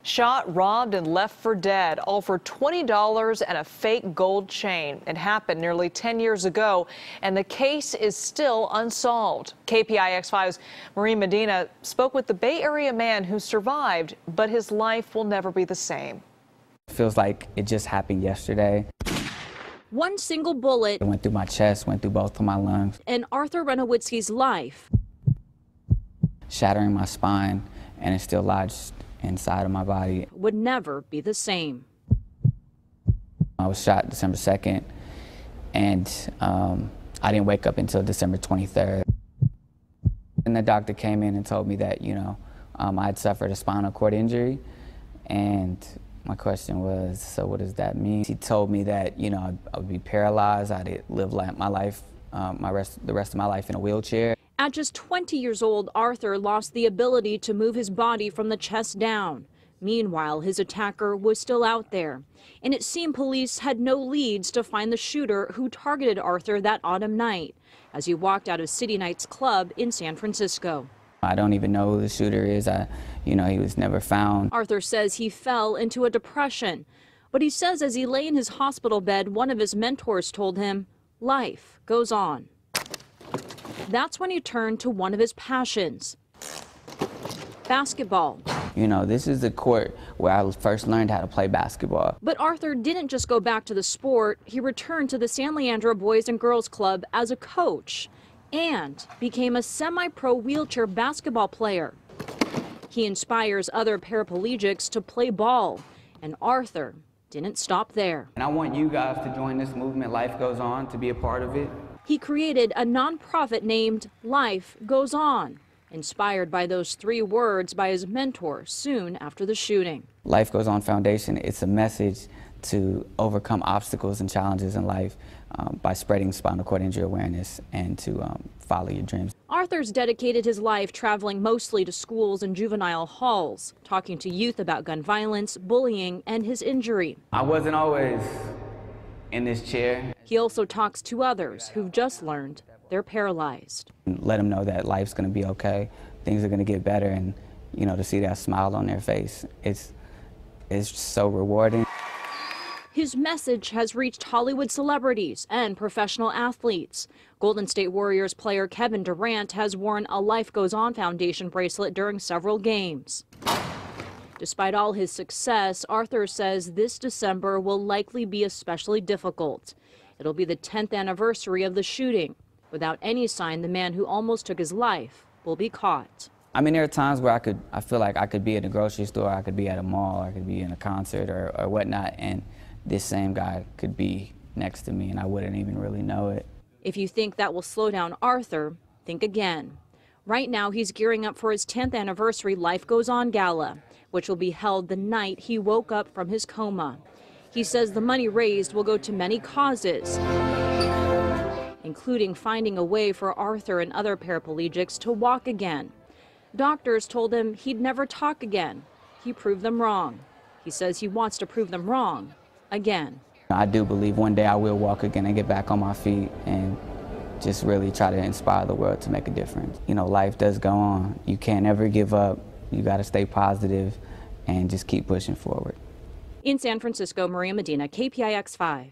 Shot, robbed, and left for dead, all for $20 and a fake gold chain. It happened nearly 10 years ago, and the case is still unsolved. KPIX 5's Medina spoke with the Bay Area man who survived, but his life will never be the same. It feels like it just happened yesterday. One single bullet It went through my chest, went through both of my lungs, in Arthur Renowitzky's life, shattering my spine, and it's still lodged inside of my body. would never be the same. I was shot December 2nd, and I didn't wake up until December 23rd. And the doctor came in and told me that, I had suffered a spinal cord injury, and my question was, so what does that mean? He told me that, I would be paralyzed, I'd live my life, the rest of my life in a wheelchair. At just 20 years old, Arthur lost the ability to move his body from the chest down. Meanwhile, his attacker was still out there, and it seemed police had no leads to find the shooter who targeted Arthur that autumn night as he walked out of City Nights Club in San Francisco. I don't even know who the shooter is. He was never found. Arthur says he fell into a depression, but he says as he lay in his hospital bed, one of his mentors told him, life goes on. That's when he turned to one of his passions, basketball. This is the court where I first learned how to play basketball. But Arthur didn't just go back to the sport. He returned to the San Leandro Boys and Girls Club as a coach and became a semi-pro wheelchair basketball player. He inspires other paraplegics to play ball, and Arthur didn't stop there. And I want you guys to join this movement, Life Goes On, to be a part of it. He created a nonprofit named Life Goes On, inspired by those 3 words by his mentor soon after the shooting. Life Goes On Foundation, it's a message to overcome obstacles and challenges in life by spreading spinal cord injury awareness and to follow your dreams. Arthur's dedicated his life traveling mostly to schools and juvenile halls, talking to youth about gun violence, bullying, and his injury. I wasn't always in this chair. He also talks to others who've just learned they're paralyzed. Let them know that life's going to be okay, things are going to get better, and to see that smile on their face, it's so rewarding. His message has reached Hollywood celebrities and professional athletes. Golden State Warriors player Kevin Durant has worn a Life Goes On Foundation bracelet during several games. Despite all his success, Arthur says this December will likely be especially difficult. It'll be the 10th anniversary of the shooting. Without any sign, the man who almost took his life will be caught. I mean, there are times where I feel like I could be at a grocery store, I could be at a mall, I could be in a concert or whatnot, and this same guy could be next to me and I wouldn't even really know it. If you think that will slow down Arthur, think again. Right now, he's gearing up for his 10th anniversary Life Goes On Gala, which will be held the night he woke up from his coma. He says the money raised will go to many causes, including finding a way for Arthur and other paraplegics to walk again. Doctors told him he'd never talk again. He proved them wrong. He says he wants to prove them wrong again. I do believe one day I will walk again and get back on my feet and just really try to inspire the world to make a difference. Life does go on. You can't ever give up. You got to stay positive and just keep pushing forward. In San Francisco, Medina, KPIX 5.